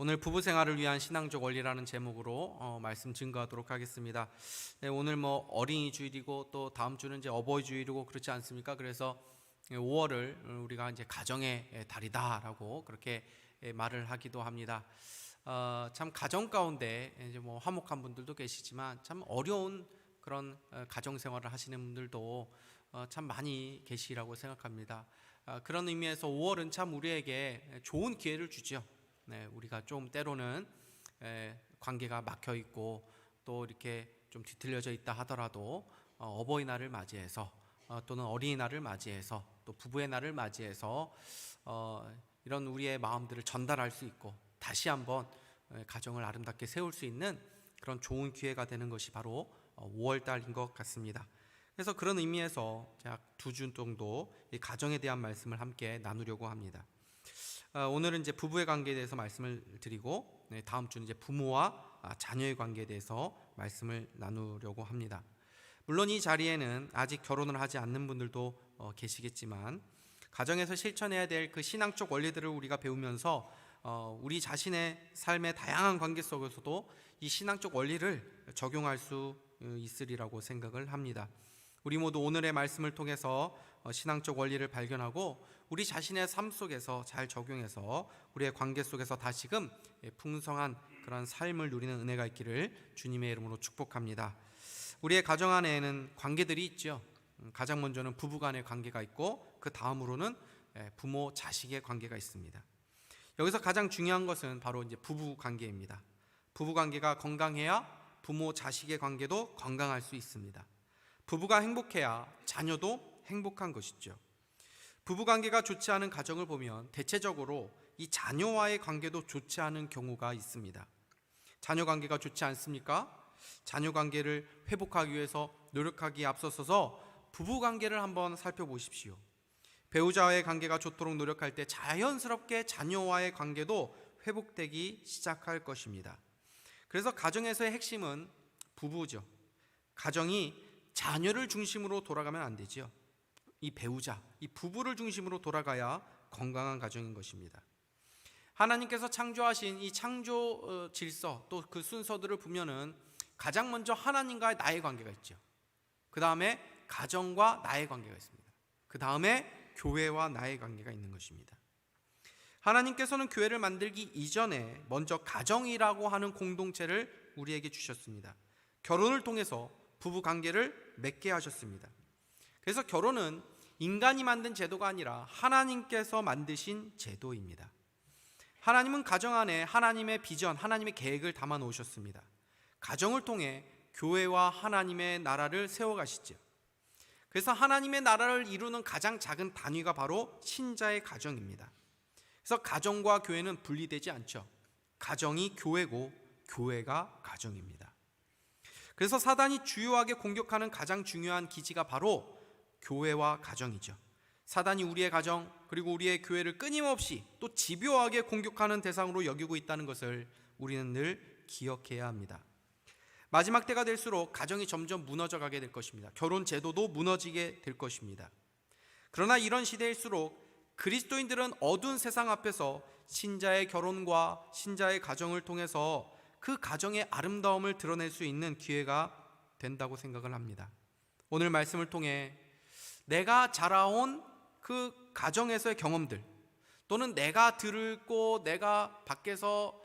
오늘 부부 생활을 위한 신앙적 원리라는 제목으로 말씀 증거하도록 하겠습니다. 네, 오늘 어린이 주일이고 또 다음 주는 이제 어버이 주일이고 그렇지 않습니까? 그래서 5월을 우리가 이제 가정의 달이다라고 그렇게 말을 하기도 합니다. 참 가정 가운데 이제 화목한 분들도 계시지만 참 어려운 그런 가정 생활을 하시는 분들도 참 많이 계시라고 생각합니다. 그런 의미에서 5월은 참 우리에게 좋은 기회를 주죠. 네, 우리가 좀 때로는 관계가 막혀 있고 또 이렇게 좀 뒤틀려져 있다 하더라도 어버이날을 맞이해서 또는 어린이날을 맞이해서 또 부부의 날을 맞이해서 이런 우리의 마음들을 전달할 수 있고 다시 한번 가정을 아름답게 세울 수 있는 그런 좋은 기회가 되는 것이 바로 5월달인 것 같습니다. 그래서 그런 의미에서 약 2주 정도 이 가정에 대한 말씀을 함께 나누려고 합니다. 오늘은 이제 부부의 관계에 대해서 말씀을 드리고 다음 주는 이제 부모와 자녀의 관계에 대해서 말씀을 나누려고 합니다. 물론 이 자리에는 아직 결혼을 하지 않는 분들도 계시겠지만 가정에서 실천해야 될 그 신앙적 원리들을 우리가 배우면서 우리 자신의 삶의 다양한 관계 속에서도 이 신앙적 원리를 적용할 수 있으리라고 생각을 합니다. 우리 모두 오늘의 말씀을 통해서 신앙적 원리를 발견하고 우리 자신의 삶 속에서 잘 적용해서 우리의 관계 속에서 다시금 풍성한 그런 삶을 누리는 은혜가 있기를 주님의 이름으로 축복합니다. 우리의 가정 안에는 관계들이 있죠. 가장 먼저는 부부 간의 관계가 있고 그 다음으로는 부모 자식의 관계가 있습니다. 여기서 가장 중요한 것은 바로 이제 부부 관계입니다. 부부 관계가 건강해야 부모 자식의 관계도 건강할 수 있습니다. 부부가 행복해야 자녀도 행복한 것이죠. 부부관계가 좋지 않은 가정을 보면 대체적으로 이 자녀와의 관계도 좋지 않은 경우가 있습니다. 자녀 관계가 좋지 않습니까? 자녀 관계를 회복하기 위해서 노력하기에 앞서서서 부부관계를 한번 살펴보십시오. 배우자와의 관계가 좋도록 노력할 때 자연스럽게 자녀와의 관계도 회복되기 시작할 것입니다. 그래서 가정에서의 핵심은 부부죠. 가정이 자녀를 중심으로 돌아가면 안 되죠. 이 배우자, 이 부부를 중심으로 돌아가야 건강한 가정인 것입니다. 하나님께서 창조하신 이 창조 질서 또 그 순서들을 보면은 가장 먼저 하나님과의 나의 관계가 있죠. 그 다음에 가정과 나의 관계가 있습니다. 그 다음에 교회와 나의 관계가 있는 것입니다. 하나님께서는 교회를 만들기 이전에 먼저 가정이라고 하는 공동체를 우리에게 주셨습니다. 결혼을 통해서 부부 관계를 맺게 하셨습니다. 그래서 결혼은 인간이 만든 제도가 아니라 하나님께서 만드신 제도입니다. 하나님은 가정 안에 하나님의 비전, 하나님의 계획을 담아 놓으셨습니다. 가정을 통해 교회와 하나님의 나라를 세워가시죠. 그래서 하나님의 나라를 이루는 가장 작은 단위가 바로 신자의 가정입니다. 그래서 가정과 교회는 분리되지 않죠. 가정이 교회고 교회가 가정입니다. 그래서 사단이 주요하게 공격하는 가장 중요한 기지가 바로 교회와 가정이죠. 사단이 우리의 가정 그리고 우리의 교회를 끊임없이 또 집요하게 공격하는 대상으로 여기고 있다는 것을 우리는 늘 기억해야 합니다. 마지막 때가 될수록 가정이 점점 무너져 가게 될 것입니다. 결혼 제도도 무너지게 될 것입니다. 그러나 이런 시대일수록 그리스도인들은 어두운 세상 앞에서 신자의 결혼과 신자의 가정을 통해서 그 가정의 아름다움을 드러낼 수 있는 기회가 된다고 생각을 합니다. 오늘 말씀을 통해 내가 자라온 그 가정에서의 경험들 또는 내가 들고 내가 밖에서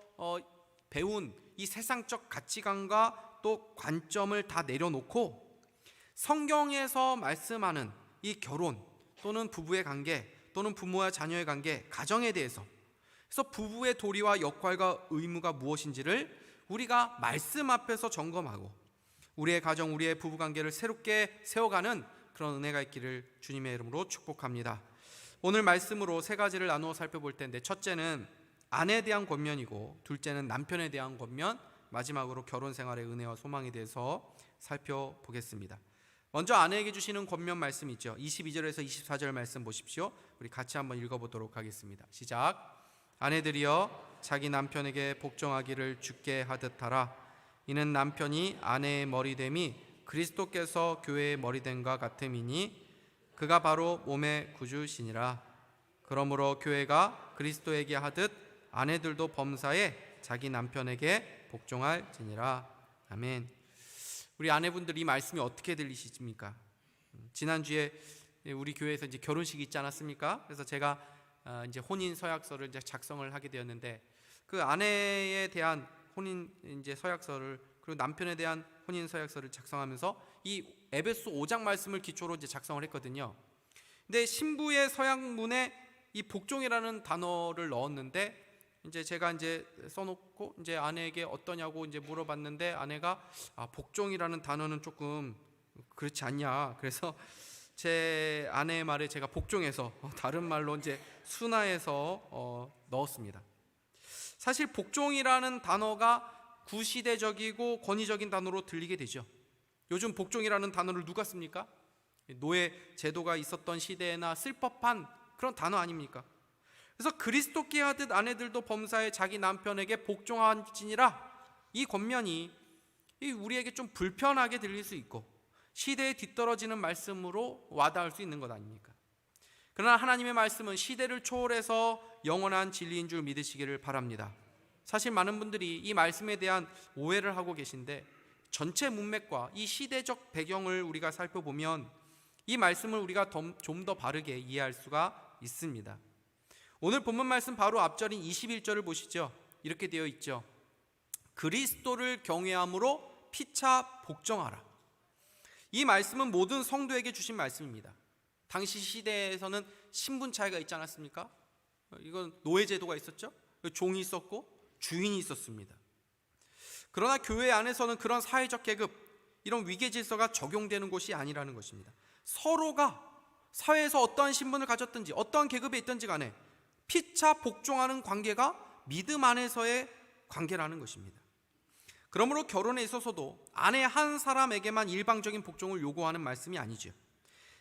배운 이 세상적 가치관과 또 관점을 다 내려놓고 성경에서 말씀하는 이 결혼 또는 부부의 관계 또는 부모와 자녀의 관계, 가정에 대해서 그래서 부부의 도리와 역할과 의무가 무엇인지를 우리가 말씀 앞에서 점검하고 우리의 가정, 우리의 부부관계를 새롭게 세워가는 그런 은혜가 있기를 주님의 이름으로 축복합니다. 오늘 말씀으로 3가지를 나누어 살펴볼 텐데 첫째는 아내에 대한 권면이고 둘째는 남편에 대한 권면, 마지막으로 결혼 생활의 은혜와 소망에 대해서 살펴보겠습니다. 먼저 아내에게 주시는 권면 말씀 있죠. 22절에서 24절 말씀 보십시오. 우리 같이 한번 읽어보도록 하겠습니다. 시작. 아내들이여 자기 남편에게 복종하기를 주께 하듯 하라. 이는 남편이 아내의 머리됨이 그리스도께서 교회의 머리됨과 같음이니 그가 바로 몸의 구주시니라. 그러므로 교회가 그리스도에게 하듯 아내들도 범사에 자기 남편에게 복종할지니라. 아멘. 우리 아내분들 이 말씀이 어떻게 들리십니까? 지난주에 우리 교회에서 이제 결혼식이 있지 않았습니까? 그래서 제가 이제 혼인 서약서를 이제 작성을 하게 되었는데, 그 아내에 대한 혼인 이제 서약서를, 그리고 남편에 대한 혼인 서약서를 작성하면서 이 에베소 5장 말씀을 기초로 이제 작성을 했거든요. 근데 신부의 서약문에 이 복종이라는 단어를 넣었는데, 이제 제가 이제 써놓고 이제 아내에게 어떠냐고 이제 물어봤는데, 아내가 복종이라는 단어는 조금 그렇지 않냐. 그래서 제 아내의 말에 제가 복종해서 다른 말로 이제 순화해서 넣었습니다. 사실 복종이라는 단어가 구시대적이고 권위적인 단어로 들리게 되죠. 요즘 복종이라는 단어를 누가 씁니까? 노예 제도가 있었던 시대나 쓸 법한 그런 단어 아닙니까? 그래서 그리스도께 하듯 아내들도 범사에 자기 남편에게 복종할지니라, 이 권면이 우리에게 좀 불편하게 들릴 수 있고 시대에 뒤떨어지는 말씀으로 와닿을 수 있는 것 아닙니까? 그러나 하나님의 말씀은 시대를 초월해서 영원한 진리인 줄 믿으시기를 바랍니다. 사실 많은 분들이 이 말씀에 대한 오해를 하고 계신데, 전체 문맥과 이 시대적 배경을 우리가 살펴보면 이 말씀을 우리가 좀 더 바르게 이해할 수가 있습니다. 오늘 본문 말씀 바로 앞절인 21절을 보시죠. 이렇게 되어 있죠. 그리스도를 경외함으로 피차 복종하라. 이 말씀은 모든 성도에게 주신 말씀입니다. 당시 시대에서는 신분 차이가 있지 않았습니까? 이건 노예 제도가 있었죠. 종이 있었고 주인이 있었습니다. 그러나 교회 안에서는 그런 사회적 계급, 이런 위계 질서가 적용되는 곳이 아니라는 것입니다. 서로가 사회에서 어떠한 신분을 가졌든지 어떠한 계급에 있든지 간에 피차 복종하는 관계가 믿음 안에서의 관계라는 것입니다. 그러므로 결혼에 있어서도 아내 한 사람에게만 일방적인 복종을 요구하는 말씀이 아니죠.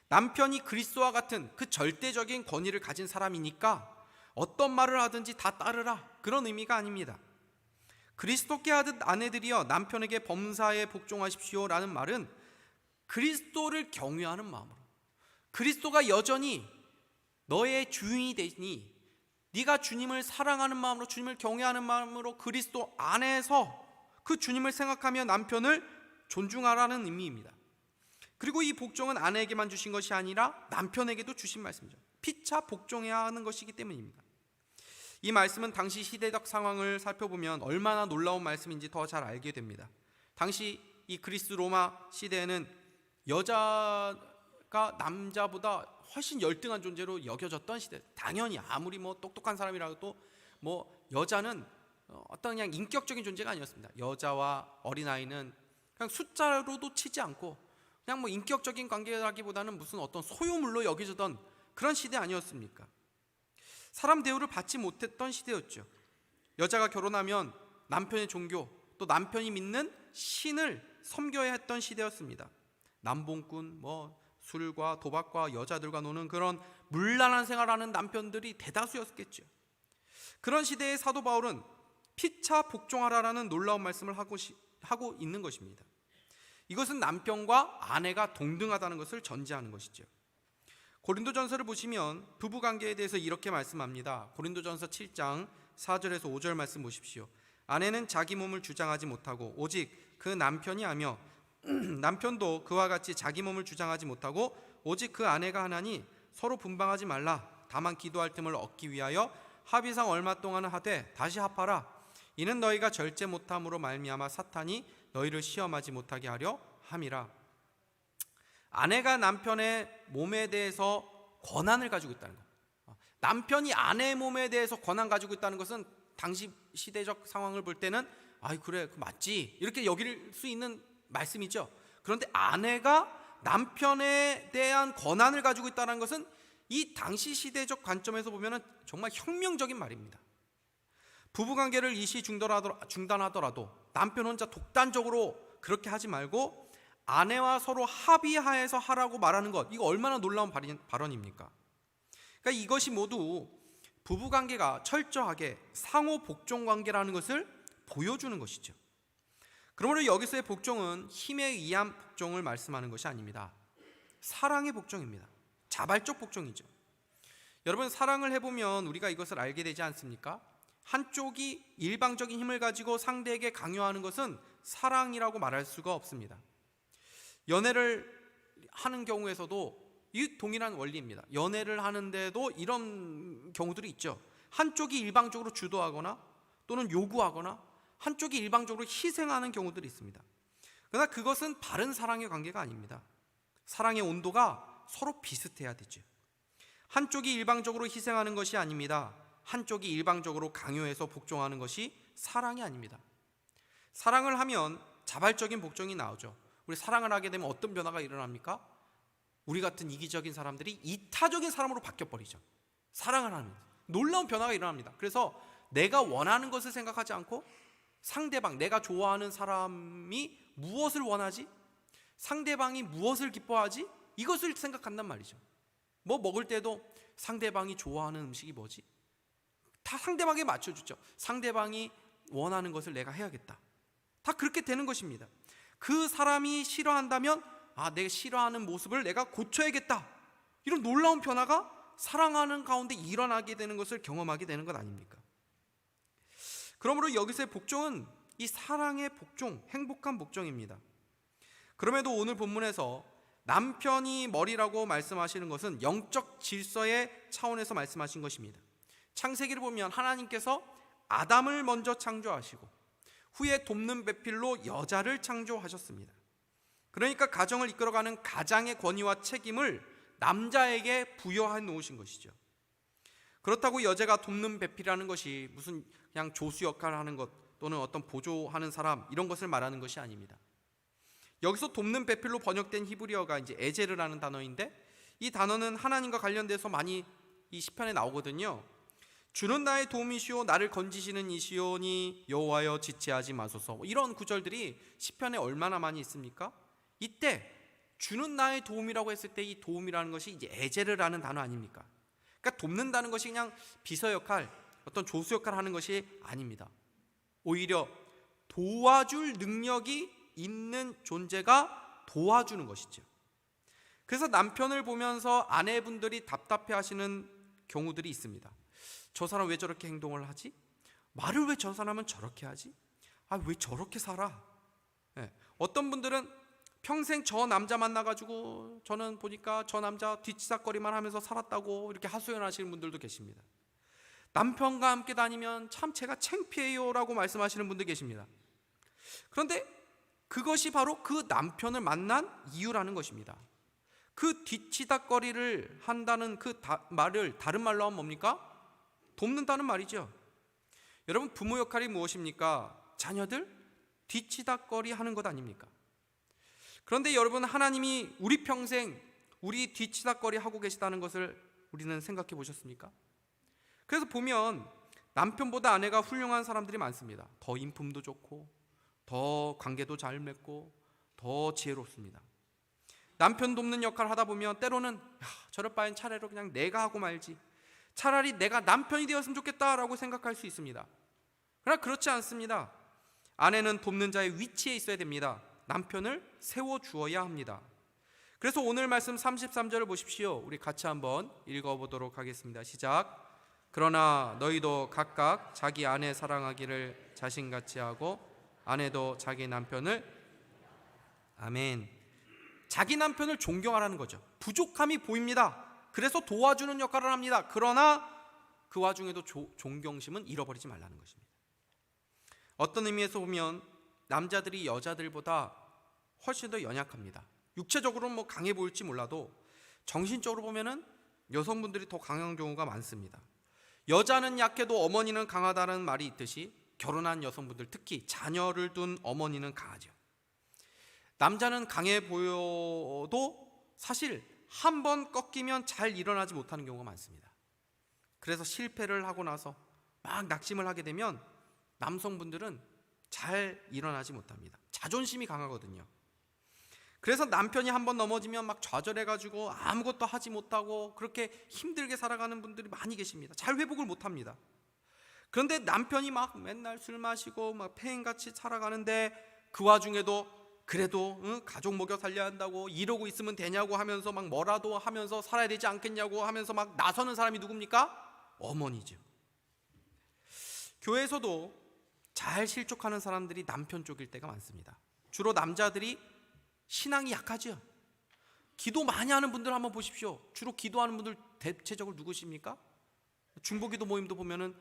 남편이 그리스도와 같은 그 절대적인 권위를 가진 사람이니까 어떤 말을 하든지 다 따르라, 그런 의미가 아닙니다. 그리스도께 하듯 아내들이여 남편에게 범사에 복종하십시오 라는 말은 그리스도를 경외하는 마음으로, 그리스도가 여전히 너의 주인이 되니 네가 주님을 사랑하는 마음으로, 주님을 경외하는 마음으로 그리스도 안에서 그 주님을 생각하며 남편을 존중하라는 의미입니다. 그리고 이 복종은 아내에게만 주신 것이 아니라 남편에게도 주신 말씀이죠. 피차 복종해야 하는 것이기 때문입니다. 이 말씀은 당시 시대적 상황을 살펴보면 얼마나 놀라운 말씀인지 더 잘 알게 됩니다. 당시 이 그리스 로마 시대에는 여자가 남자보다 훨씬 열등한 존재로 여겨졌던 시대. 당연히 아무리 똑똑한 사람이라도 여자는 어떤 그냥 인격적인 존재가 아니었습니다. 여자와 어린아이는 그냥 숫자로도 치지 않고 그냥 인격적인 관계라기보다는 무슨 어떤 소유물로 여겨지던 그런 시대 아니었습니까? 사람 대우를 받지 못했던 시대였죠. 여자가 결혼하면 남편의 종교, 또 남편이 믿는 신을 섬겨야 했던 시대였습니다. 남봉꾼, 술과 도박과 여자들과 노는 그런 문란한 생활하는 남편들이 대다수였겠죠. 그런 시대의 사도 바울은 피차 복종하라라는 놀라운 말씀을 하고 있는 것입니다. 이것은 남편과 아내가 동등하다는 것을 전제하는 것이죠. 고린도전서를 보시면 부부관계에 대해서 이렇게 말씀합니다. 고린도전서 7장 4절에서 5절 말씀 보십시오. 아내는 자기 몸을 주장하지 못하고 오직 그 남편이 하며 남편도 그와 같이 자기 몸을 주장하지 못하고 오직 그 아내가 하나니 서로 분방하지 말라. 다만 기도할 틈을 얻기 위하여 합의상 얼마 동안은 하되 다시 합하라. 이는 너희가 절제 못함으로 말미암아 사탄이 너희를 시험하지 못하게 하려 함이라. 아내가 남편의 몸에 대해서 권한을 가지고 있다는 것, 남편이 아내의 몸에 대해서 권한 가지고 있다는 것은 당시 시대적 상황을 볼 때는 그래 맞지 이렇게 여길 수 있는 말씀이죠. 그런데 아내가 남편에 대한 권한을 가지고 있다는 것은 이 당시 시대적 관점에서 보면 정말 혁명적인 말입니다. 부부관계를 일시 중단하더라도 남편 혼자 독단적으로 그렇게 하지 말고 아내와 서로 합의하에서 하라고 말하는 것, 이거 얼마나 놀라운 발언입니까? 그러니까 이것이 모두 부부관계가 철저하게 상호 복종 관계라는 것을 보여주는 것이죠. 그러므로 여기서의 복종은 힘에 의한 복종을 말씀하는 것이 아닙니다. 사랑의 복종입니다. 자발적 복종이죠. 여러분, 사랑을 해보면 우리가 이것을 알게 되지 않습니까? 한쪽이 일방적인 힘을 가지고 상대에게 강요하는 것은 사랑이라고 말할 수가 없습니다. 연애를 하는 경우에서도 이 동일한 원리입니다. 연애를 하는데도 이런 경우들이 있죠. 한쪽이 일방적으로 주도하거나 또는 요구하거나 한쪽이 일방적으로 희생하는 경우들이 있습니다. 그러나 그것은 바른 사랑의 관계가 아닙니다. 사랑의 온도가 서로 비슷해야 되죠. 한쪽이 일방적으로 희생하는 것이 아닙니다. 한쪽이 일방적으로 강요해서 복종하는 것이 사랑이 아닙니다. 사랑을 하면 자발적인 복종이 나오죠. 우리 사랑을 하게 되면 어떤 변화가 일어납니까? 우리 같은 이기적인 사람들이 이타적인 사람으로 바뀌어버리죠. 사랑을 하면 놀라운 변화가 일어납니다. 그래서 내가 원하는 것을 생각하지 않고 상대방, 내가 좋아하는 사람이 무엇을 원하지? 상대방이 무엇을 기뻐하지? 이것을 생각한단 말이죠. 뭐 먹을 때도 상대방이 좋아하는 음식이 뭐지? 다 상대방에게 맞춰주죠. 상대방이 원하는 것을 내가 해야겠다. 다 그렇게 되는 것입니다. 그 사람이 싫어한다면 내가 싫어하는 모습을 내가 고쳐야겠다. 이런 놀라운 변화가 사랑하는 가운데 일어나게 되는 것을 경험하게 되는 것 아닙니까? 그러므로 여기서의 복종은 이 사랑의 복종, 행복한 복종입니다. 그럼에도 오늘 본문에서 남편이 머리라고 말씀하시는 것은 영적 질서의 차원에서 말씀하신 것입니다. 창세기를 보면 하나님께서 아담을 먼저 창조하시고 후에 돕는 배필로 여자를 창조하셨습니다. 그러니까 가정을 이끌어가는 가장의 권위와 책임을 남자에게 부여해 놓으신 것이죠. 그렇다고 여자가 돕는 배필이라는 것이 무슨 그냥 조수 역할을 하는 것 또는 어떤 보조하는 사람 이런 것을 말하는 것이 아닙니다. 여기서 돕는 배필로 번역된 히브리어가 이제 에제르라는 단어인데 이 단어는 하나님과 관련돼서 많이 이 시편에 나오거든요. 주는 나의 도움이시오 나를 건지시는 이시오니 여호와여 지체하지 마소서. 이런 구절들이 시편에 얼마나 많이 있습니까? 이때 주는 나의 도움이라고 했을 때 이 도움이라는 것이 이제 에제르라는 단어 아닙니까? 그러니까 돕는다는 것이 그냥 비서 역할, 어떤 조수 역할을 하는 것이 아닙니다. 오히려 도와줄 능력이 있는 존재가 도와주는 것이죠. 그래서 남편을 보면서 아내분들이 답답해 하시는 경우들이 있습니다. 저 사람 왜 저렇게 행동을 하지? 말을 왜 저 사람은 저렇게 하지? 왜 저렇게 살아? 어떤 분들은 평생 저 남자 만나가지고 저는 보니까 저 남자 뒷치삭거리만 하면서 살았다고 이렇게 하소연하시는 분들도 계십니다. 남편과 함께 다니면 참 제가 창피해요 라고 말씀하시는 분들 계십니다. 그런데 그것이 바로 그 남편을 만난 이유라는 것입니다. 그 뒷치닥거리를 한다는 그 말을 다른 말로 하면 뭡니까? 돕는다는 말이죠. 여러분 부모 역할이 무엇입니까? 자녀들 뒷치닥거리 하는 것 아닙니까? 그런데 여러분 하나님이 우리 평생 우리 뒷치닥거리 하고 계시다는 것을 우리는 생각해 보셨습니까? 그래서 보면 남편보다 아내가 훌륭한 사람들이 많습니다. 더 인품도 좋고 더 관계도 잘 맺고 더 지혜롭습니다. 남편 돕는 역할을 하다 보면 때로는 저럴 바엔 차라리 그냥 내가 하고 말지, 차라리 내가 남편이 되었으면 좋겠다라고 생각할 수 있습니다. 그러나 그렇지 않습니다. 아내는 돕는 자의 위치에 있어야 됩니다. 남편을 세워주어야 합니다. 그래서 오늘 말씀 33절을 보십시오. 우리 같이 한번 읽어보도록 하겠습니다. 시작. 그러나 너희도 각각 자기 아내 사랑하기를 자신같이 하고 아내도 자기 남편을, 아멘, 자기 남편을 존경하라는 거죠. 부족함이 보입니다. 그래서 도와주는 역할을 합니다. 그러나 그 와중에도 존경심은 잃어버리지 말라는 것입니다. 어떤 의미에서 보면 남자들이 여자들보다 훨씬 더 연약합니다. 육체적으로는 뭐 강해 보일지 몰라도 정신적으로 보면은 여성분들이 더 강한 경우가 많습니다. 여자는 약해도 어머니는 강하다는 말이 있듯이 결혼한 여성분들, 특히 자녀를 둔 어머니는 강하죠. 남자는 강해 보여도 사실 한 번 꺾이면 잘 일어나지 못하는 경우가 많습니다. 그래서 실패를 하고 나서 막 낙심을 하게 되면 남성분들은 잘 일어나지 못합니다. 자존심이 강하거든요. 그래서 남편이 한 번 넘어지면 막 좌절해가지고 아무것도 하지 못하고 그렇게 힘들게 살아가는 분들이 많이 계십니다. 잘 회복을 못합니다. 그런데 남편이 막 맨날 술 마시고 막 폐행같이 살아가는데 그 와중에도 그래도 가족 먹여 살려야 한다고 이러고 있으면 되냐고 하면서 막 뭐라도 하면서 살아야 되지 않겠냐고 하면서 막 나서는 사람이 누굽니까? 어머니죠. 교회에서도 잘 실족하는 사람들이 남편 쪽일 때가 많습니다. 주로 남자들이 신앙이 약하죠. 기도 많이 하는 분들 한번 보십시오. 주로 기도하는 분들 대체적으로 누구십니까? 중보기도 모임도 보면은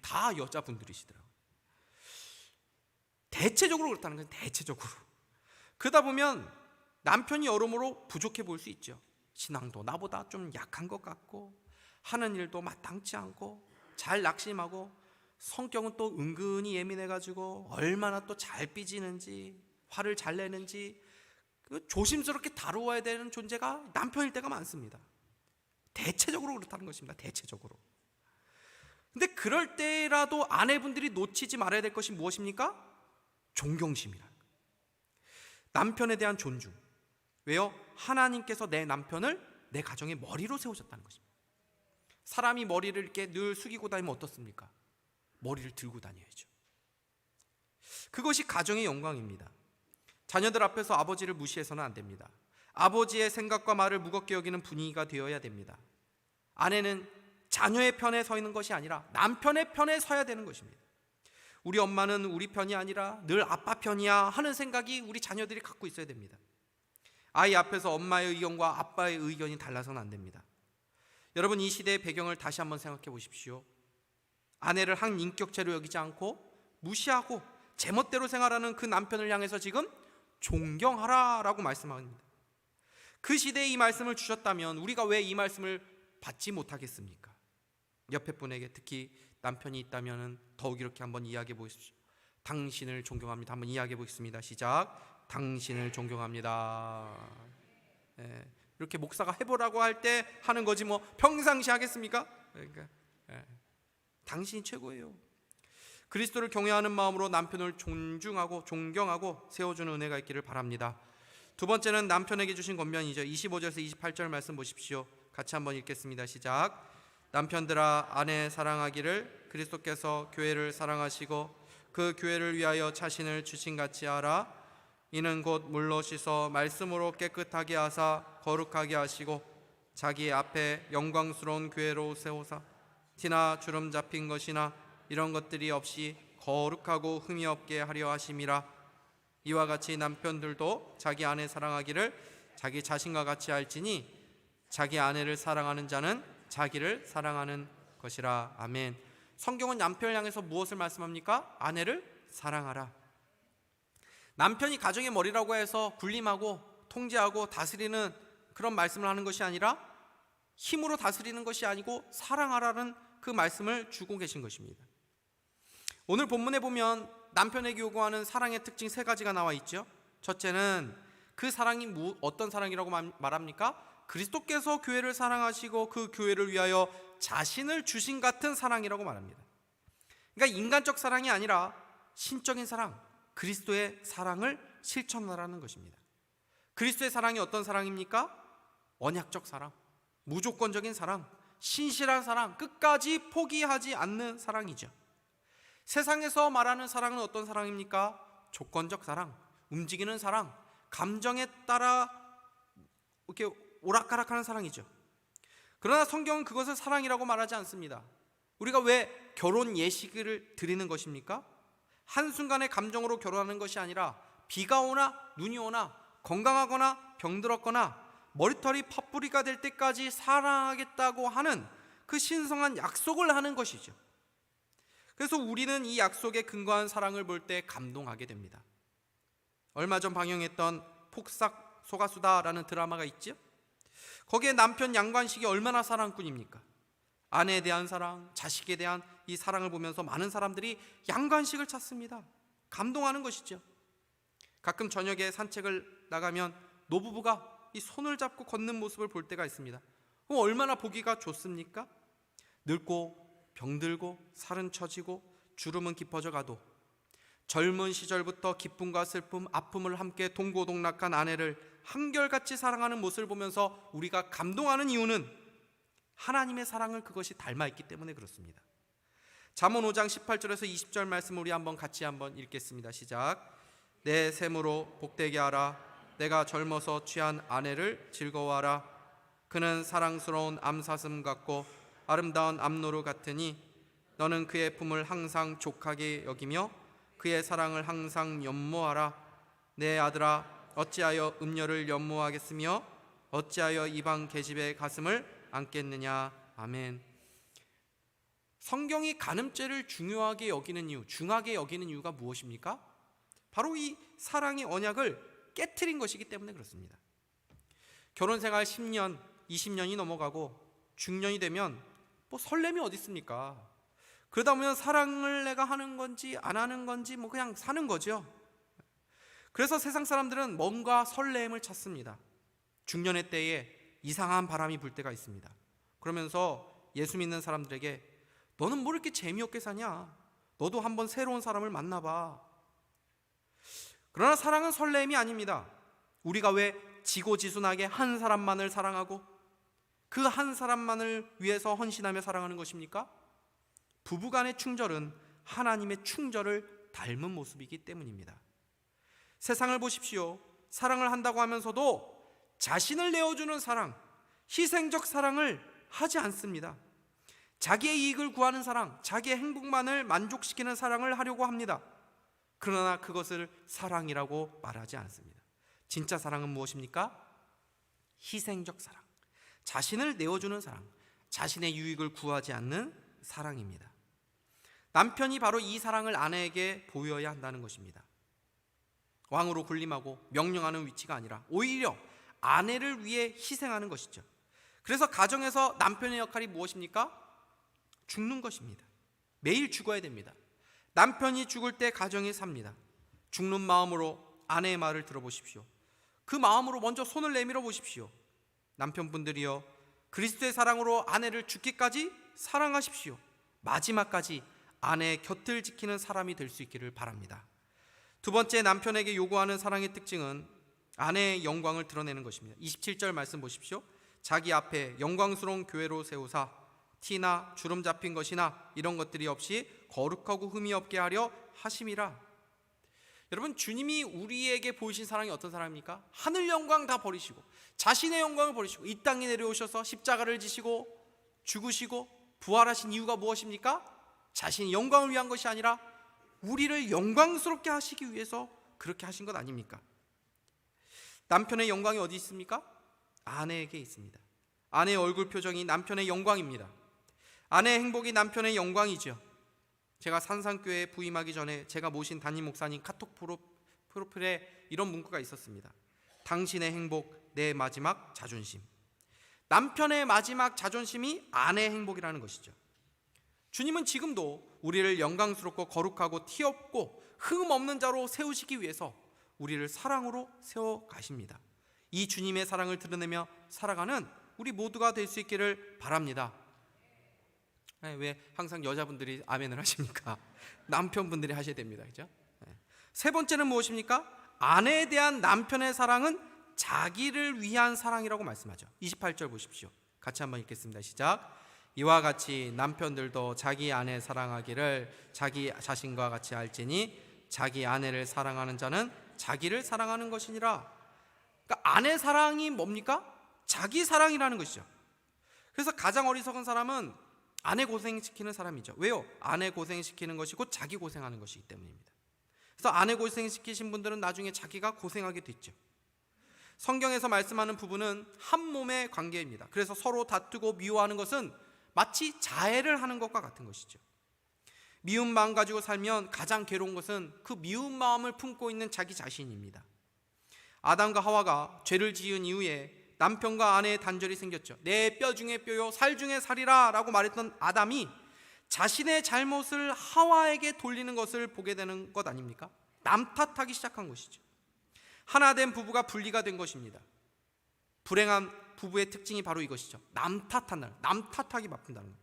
다 여자분들이시더라고요. 대체적으로 그렇다는 거예요. 대체적으로. 그러다 보면 남편이 여러모로 부족해 보일 수 있죠. 신앙도 나보다 좀 약한 것 같고, 하는 일도 마땅치 않고, 잘 낙심하고, 성격은 또 은근히 예민해가지고 얼마나 또 잘 삐지는지, 화를 잘 내는지 조심스럽게 다루어야 되는 존재가 남편일 때가 많습니다. 대체적으로 그렇다는 것입니다. 대체적으로. 근데 그럴 때라도 아내분들이 놓치지 말아야 될 것이 무엇입니까? 존경심이라. 남편에 대한 존중. 왜요? 하나님께서 내 남편을 내 가정의 머리로 세우셨다는 것입니다. 사람이 머리를 이렇게 늘 숙이고 다니면 어떻습니까? 머리를 들고 다녀야죠. 그것이 가정의 영광입니다. 자녀들 앞에서 아버지를 무시해서는 안 됩니다. 아버지의 생각과 말을 무겁게 여기는 분위기가 되어야 됩니다. 아내는 자녀의 편에 서 있는 것이 아니라 남편의 편에 서야 되는 것입니다. 우리 엄마는 우리 편이 아니라 늘 아빠 편이야 하는 생각이 우리 자녀들이 갖고 있어야 됩니다. 아이 앞에서 엄마의 의견과 아빠의 의견이 달라서는 안 됩니다. 여러분, 이 시대의 배경을 다시 한번 생각해 보십시오. 아내를 한 인격체로 여기지 않고 무시하고 제멋대로 생활하는 그 남편을 향해서 지금 존경하라라고 말씀합니다. 그 시대에 이 말씀을 주셨다면 우리가 왜 이 말씀을 받지 못하겠습니까? 옆에 분에게, 특히 남편이 있다면 더욱 이렇게 한번 이야기해 보십시오. 당신을 존경합니다. 한번 이야기해 보겠습니다. 시작. 당신을 존경합니다. 예, 이렇게 목사가 해보라고 할 때 하는 거지 뭐 평상시 하겠습니까? 그러니까 당신이 최고예요. 그리스도를 경외하는 마음으로 남편을 존중하고 존경하고 세워주는 은혜가 있기를 바랍니다. 두 번째는 남편에게 주신 권면이죠. 25절에서 28절 말씀 보십시오. 같이 한번 읽겠습니다. 시작. 남편들아, 아내 사랑하기를 그리스도께서 교회를 사랑하시고 그 교회를 위하여 자신을 주신같이 하라. 이는 곧 물로 씻어 말씀으로 깨끗하게 하사 거룩하게 하시고 자기 앞에 영광스러운 교회로 세우사 티나 주름 잡힌 것이나 이런 것들이 없이 거룩하고 흠이 없게 하려 하심이라. 이와 같이 남편들도 자기 아내 사랑하기를 자기 자신과 같이 할지니 자기 아내를 사랑하는 자는 자기를 사랑하는 것이라. 아멘. 성경은 남편을 향해서 무엇을 말씀합니까? 아내를 사랑하라. 남편이 가정의 머리라고 해서 군림하고 통제하고 다스리는 그런 말씀을 하는 것이 아니라 힘으로 다스리는 것이 아니고 사랑하라는 그 말씀을 주고 계신 것입니다. 오늘 본문에 보면 남편에게 요구하는 사랑의 특징 세 가지가 나와 있죠. 첫째는 그 사랑이 어떤 사랑이라고 말합니까? 그리스도께서 교회를 사랑하시고 그 교회를 위하여 자신을 주신 같은 사랑이라고 말합니다. 그러니까 인간적 사랑이 아니라 신적인 사랑, 그리스도의 사랑을 실천하라는 것입니다. 그리스도의 사랑이 어떤 사랑입니까? 언약적 사랑, 무조건적인 사랑, 신실한 사랑, 끝까지 포기하지 않는 사랑이죠. 세상에서 말하는 사랑은 어떤 사랑입니까? 조건적 사랑, 움직이는 사랑, 감정에 따라 이렇게 오락가락하는 사랑이죠. 그러나 성경은 그것을 사랑이라고 말하지 않습니다. 우리가 왜 결혼 예식을 드리는 것입니까? 한순간의 감정으로 결혼하는 것이 아니라 비가 오나 눈이 오나 건강하거나 병들었거나 머리털이 팥뿌리가 될 때까지 사랑하겠다고 하는 그 신성한 약속을 하는 것이죠. 그래서 우리는 이 약속에 근거한 사랑을 볼 때 감동하게 됩니다. 얼마 전 방영했던 폭삭 소가수다라는 드라마가 있죠. 거기에 남편 양관식이 얼마나 사랑꾼입니까? 아내에 대한 사랑, 자식에 대한 이 사랑을 보면서 많은 사람들이 양관식을 찾습니다. 감동하는 것이죠. 가끔 저녁에 산책을 나가면 노부부가 이 손을 잡고 걷는 모습을 볼 때가 있습니다. 그럼 얼마나 보기가 좋습니까? 늙고 병들고 살은 처지고 주름은 깊어져 가도 젊은 시절부터 기쁨과 슬픔, 아픔을 함께 동고동락한 아내를 한결같이 사랑하는 모습을 보면서 우리가 감동하는 이유는 하나님의 사랑을 그것이 닮아있기 때문에 그렇습니다. 잠언 5장 18절에서 20절 말씀을 우리 같이 한번 읽겠습니다. 시작. 내 샘으로 복되게 하라. 내가 젊어서 취한 아내를 즐거워하라. 그는 사랑스러운 암사슴 같고 아름다운 암노루 같으니 너는 그의 품을 항상 족하게 여기며 그의 사랑을 항상 연모하라. 내 아들아, 어찌하여 음녀를 연모하겠으며 어찌하여 이방 계집의 가슴을 안겠느냐. 아멘. 성경이 간음죄를 중요하게 여기는 이유, 중하게 여기는 이유가 무엇입니까? 바로 이 사랑의 언약을 깨트린 것이기 때문에 그렇습니다. 결혼생활 10년, 20년이 넘어가고 중년이 되면 뭐 설렘이 어디 있습니까? 그러다 보면 사랑을 내가 하는 건지 안 하는 건지 뭐 그냥 사는 거죠. 그래서 세상 사람들은 뭔가 설렘을 찾습니다. 중년의 때에 이상한 바람이 불 때가 있습니다. 그러면서 예수 믿는 사람들에게 너는 뭐 이렇게 재미없게 사냐? 너도 한번 새로운 사람을 만나봐. 그러나 사랑은 설렘이 아닙니다. 우리가 왜 지고지순하게 한 사람만을 사랑하고 그 한 사람만을 위해서 헌신하며 사랑하는 것입니까? 부부간의 충절은 하나님의 충절을 닮은 모습이기 때문입니다. 세상을 보십시오. 사랑을 한다고 하면서도 자신을 내어주는 사랑, 희생적 사랑을 하지 않습니다. 자기의 이익을 구하는 사랑, 자기의 행복만을 만족시키는 사랑을 하려고 합니다. 그러나 그것을 사랑이라고 말하지 않습니다. 진짜 사랑은 무엇입니까? 희생적 사랑, 자신을 내어주는 사랑, 자신의 유익을 구하지 않는 사랑입니다. 남편이 바로 이 사랑을 아내에게 보여야 한다는 것입니다. 왕으로 군림하고 명령하는 위치가 아니라 오히려 아내를 위해 희생하는 것이죠. 그래서 가정에서 남편의 역할이 무엇입니까? 죽는 것입니다. 매일 죽어야 됩니다. 남편이 죽을 때 가정이 삽니다. 죽는 마음으로 아내의 말을 들어보십시오. 그 마음으로 먼저 손을 내밀어 보십시오. 남편분들이여, 그리스도의 사랑으로 아내를 죽기까지 사랑하십시오. 마지막까지 아내의 곁을 지키는 사람이 될 수 있기를 바랍니다. 두 번째, 남편에게 요구하는 사랑의 특징은 아내의 영광을 드러내는 것입니다. 27절 말씀 보십시오. 자기 앞에 영광스러운 교회로 세우사 티나 주름 잡힌 것이나 이런 것들이 없이 거룩하고 흠이 없게 하려 하심이라. 여러분, 주님이 우리에게 보이신 사랑이 어떤 사랑입니까? 하늘 영광 다 버리시고 자신의 영광을 버리시고 이 땅에 내려오셔서 십자가를 지시고 죽으시고 부활하신 이유가 무엇입니까? 자신의 영광을 위한 것이 아니라 우리를 영광스럽게 하시기 위해서 그렇게 하신 것 아닙니까? 남편의 영광이 어디 있습니까? 아내에게 있습니다. 아내의 얼굴 표정이 남편의 영광입니다. 아내의 행복이 남편의 영광이죠. 제가 산상교회에 부임하기 전에 제가 모신 담임 목사님 카톡 프로필에 이런 문구가 있었습니다. 당신의 행복, 내 마지막 자존심. 남편의 마지막 자존심이 아내의 행복이라는 것이죠. 주님은 지금도 우리를 영광스럽고 거룩하고 티 없고 흠 없는 자로 세우시기 위해서 우리를 사랑으로 세워 가십니다. 이 주님의 사랑을 드러내며 살아가는 우리 모두가 될 수 있기를 바랍니다. 왜 항상 여자분들이 아멘을 하십니까? 남편분들이 하셔야 됩니다. 그죠? 세 번째는 무엇입니까? 아내에 대한 남편의 사랑은 자기를 위한 사랑이라고 말씀하죠. 28절 보십시오. 같이 한번 읽겠습니다. 시작. 이와 같이 남편들도 자기 아내 사랑하기를 자기 자신과 같이 알지니 자기 아내를 사랑하는 자는 자기를 사랑하는 것이니라. 그러니까 아내 사랑이 뭡니까? 자기 사랑이라는 것이죠. 그래서 가장 어리석은 사람은 아내 고생시키는 사람이죠. 왜요? 아내 고생시키는 것이 곧 자기 고생하는 것이기 때문입니다. 그래서 아내 고생시키신 분들은 나중에 자기가 고생하게 됐죠. 성경에서 말씀하는 부부는 한 몸의 관계입니다. 그래서 서로 다투고 미워하는 것은 마치 자해를 하는 것과 같은 것이죠. 미운 마음 가지고 살면 가장 괴로운 것은 그 미운 마음을 품고 있는 자기 자신입니다. 아담과 하와가 죄를 지은 이후에 남편과 아내의 단절이 생겼죠. 내 뼈 중에 뼈요 살 중에 살이라 라고 말했던 아담이 자신의 잘못을 하와에게 돌리는 것을 보게 되는 것 아닙니까? 남 탓하기 시작한 것이죠. 하나 된 부부가 분리가 된 것입니다. 불행한 부부의 특징이 바로 이것이죠. 남 탓한다는, 남 탓하기 바쁜다는 것.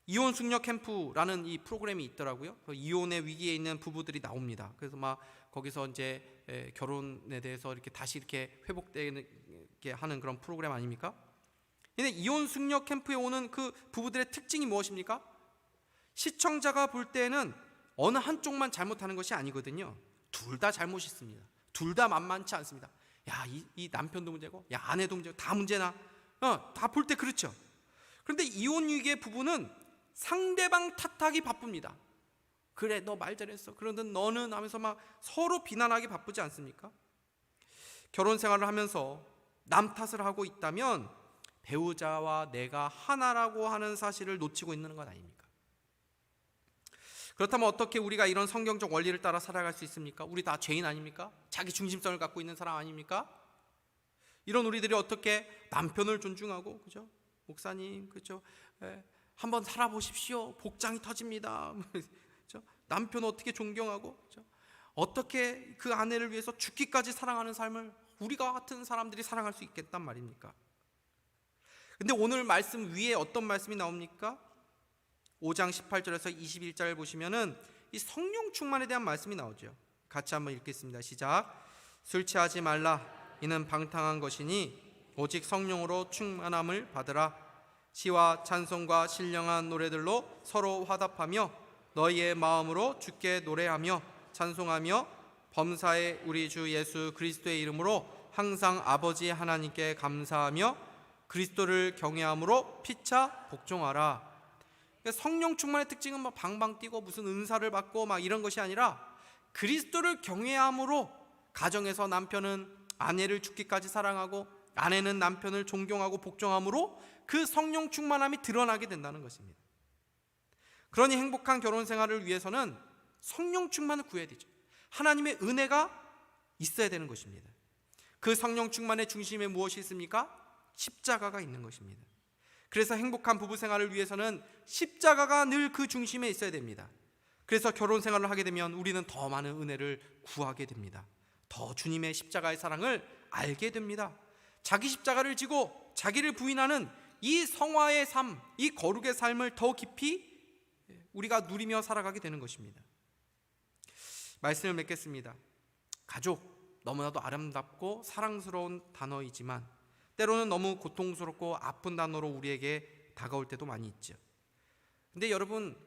이혼 숙녀 캠프라는 이 프로그램이 있더라고요. 이혼의 위기에 있는 부부들이 나옵니다. 그래서 막 거기서 이제 결혼에 대해서 이렇게 다시 이렇게 회복되게 하는 그런 프로그램 아닙니까? 근데 이혼 숙녀 캠프에 오는 그 부부들의 특징이 무엇입니까? 시청자가 볼 때는 어느 한쪽만 잘못하는 것이 아니거든요. 둘 다 잘못이 있습니다. 둘 다 만만치 않습니다. 야, 이 남편도 문제고, 야, 아내도 문제고, 다 문제나. 다 볼 때 그렇죠. 그런데 이혼 위기의 부부는 상대방 탓하기 바쁩니다. 그래, 너 말 잘했어. 그런데 너는 하면서 막 서로 비난하기 바쁘지 않습니까? 결혼 생활을 하면서 남 탓을 하고 있다면 배우자와 내가 하나라고 하는 사실을 놓치고 있는 것 아닙니까? 그렇다면 어떻게 우리가 이런 성경적 원리를 따라 살아갈 수 있습니까? 우리 다 죄인 아닙니까? 자기 중심성을 갖고 있는 사람 아닙니까? 이런 우리들이 어떻게 남편을 존중하고, 그죠? 목사님, 그죠? 한번 살아보십시오. 복장이 터집니다. 그죠? 남편 어떻게 존경하고, 그죠? 어떻게 그 아내를 위해서 죽기까지 사랑하는 삶을 우리가 같은 사람들이 사랑할 수 있겠단 말입니까? 근데 오늘 말씀 위에 어떤 말씀이 나옵니까? 5장 18절에서 21절 보시면은 이 성령 충만에 대한 말씀이 나오죠. 같이 한번 읽겠습니다. 시작. 술 취하지 말라. 이는 방탕한 것이니 오직 성령으로 충만함을 받으라. 시와 찬송과 신령한 노래들로 서로 화답하며 너희의 마음으로 주께 노래하며 찬송하며 범사의 우리 주 예수 그리스도의 이름으로 항상 아버지 하나님께 감사하며 그리스도를 경외함으로 피차 복종하라. 성령 충만의 특징은 막 방방 뛰고 무슨 은사를 받고 막 이런 것이 아니라 그리스도를 경외함으로 가정에서 남편은 아내를 죽기까지 사랑하고 아내는 남편을 존경하고 복종함으로 그 성령 충만함이 드러나게 된다는 것입니다. 그러니 행복한 결혼 생활을 위해서는 성령 충만을 구해야 되죠. 하나님의 은혜가 있어야 되는 것입니다. 그 성령 충만의 중심에 무엇이 있습니까? 십자가가 있는 것입니다. 그래서 행복한 부부 생활을 위해서는 십자가가 늘 그 중심에 있어야 됩니다. 그래서 결혼 생활을 하게 되면 우리는 더 많은 은혜를 구하게 됩니다. 더 주님의 십자가의 사랑을 알게 됩니다. 자기 십자가를 지고 자기를 부인하는 이 성화의 삶, 이 거룩의 삶을 더 깊이 우리가 누리며 살아가게 되는 것입니다. 말씀을 맺겠습니다. 가족, 너무나도 아름답고 사랑스러운 단어이지만 때로는 너무 고통스럽고 아픈 단어로 우리에게 다가올 때도 많이 있죠. 근데 여러분,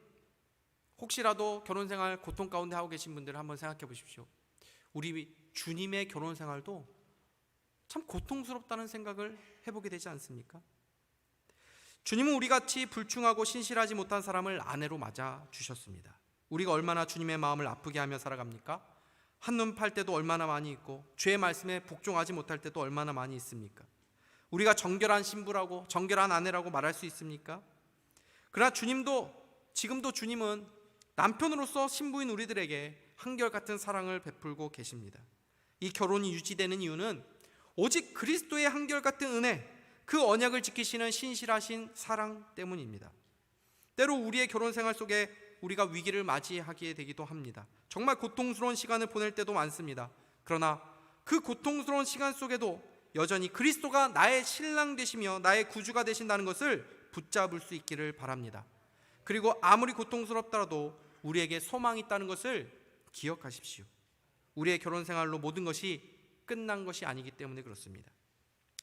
혹시라도 결혼생활 고통 가운데 하고 계신 분들 한번 생각해 보십시오. 우리 주님의 결혼생활도 참 고통스럽다는 생각을 해보게 되지 않습니까? 주님은 우리같이 불충하고 신실하지 못한 사람을 아내로 맞아 주셨습니다. 우리가 얼마나 주님의 마음을 아프게 하며 살아갑니까? 한눈 팔 때도 얼마나 많이 있고 죄의 말씀에 복종하지 못할 때도 얼마나 많이 있습니까? 우리가 정결한 신부라고 정결한 아내라고 말할 수 있습니까? 그러나 지금도 주님은 남편으로서 신부인 우리들에게 한결같은 사랑을 베풀고 계십니다. 이 결혼이 유지되는 이유는 오직 그리스도의 한결같은 은혜, 그 언약을 지키시는 신실하신 사랑 때문입니다. 때로 우리의 결혼 생활 속에 우리가 위기를 맞이하게 되기도 합니다. 정말 고통스러운 시간을 보낼 때도 많습니다. 그러나 그 고통스러운 시간 속에도 여전히 그리스도가 나의 신랑 되시며 나의 구주가 되신다는 것을 붙잡을 수 있기를 바랍니다. 그리고 아무리 고통스럽더라도 우리에게 소망이 있다는 것을 기억하십시오. 우리의 결혼 생활로 모든 것이 끝난 것이 아니기 때문에 그렇습니다.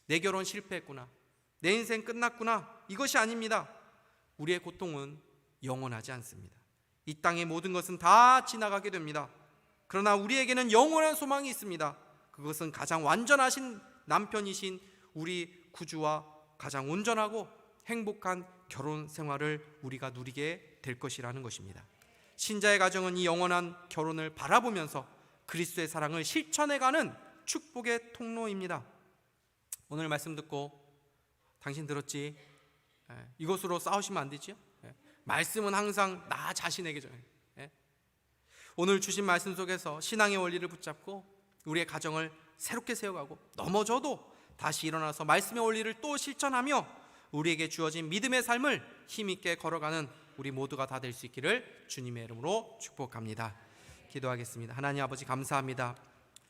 내 결혼 실패했구나, 내 인생 끝났구나, 이것이 아닙니다. 우리의 고통은 영원하지 않습니다. 이 땅의 모든 것은 다 지나가게 됩니다. 그러나 우리에게는 영원한 소망이 있습니다. 그것은 가장 완전하신 남편이신 우리 구주와 가장 온전하고 행복한 결혼 생활을 우리가 누리게 될 것이라는 것입니다. 신자의 가정은 이 영원한 결혼을 바라보면서 그리스도의 사랑을 실천해가는 축복의 통로입니다. 오늘 말씀 듣고 당신 들었지? 이것으로 싸우시면 안 되지요? 말씀은 항상 나 자신에게 전해. 오늘 주신 말씀 속에서 신앙의 원리를 붙잡고 우리의 가정을 새롭게 세워가고 넘어져도 다시 일어나서 말씀의 원리를 또 실천하며 우리에게 주어진 믿음의 삶을 힘있게 걸어가는 우리 모두가 다 될 수 있기를 주님의 이름으로 축복합니다. 기도하겠습니다. 하나님 아버지, 감사합니다.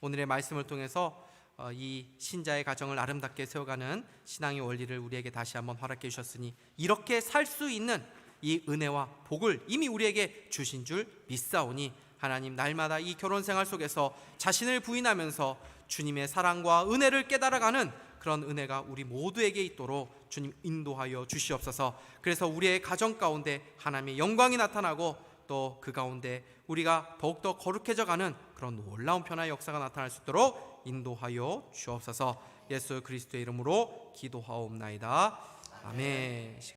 오늘의 말씀을 통해서 이 신자의 가정을 아름답게 세워가는 신앙의 원리를 우리에게 다시 한번 허락해 주셨으니 이렇게 살 수 있는 이 은혜와 복을 이미 우리에게 주신 줄 믿사오니 하나님, 날마다 이 결혼 생활 속에서 자신을 부인하면서 주님의 사랑과 은혜를 깨달아가는 그런 은혜가 우리 모두에게 있도록 주님 인도하여 주시옵소서. 그래서 우리의 가정 가운데 하나님의 영광이 나타나고 또 그 가운데 우리가 더욱더 거룩해져 가는 그런 놀라운 변화의 역사가 나타날 수 있도록 인도하여 주옵소서. 예수 그리스도의 이름으로 기도하옵나이다. 아멘.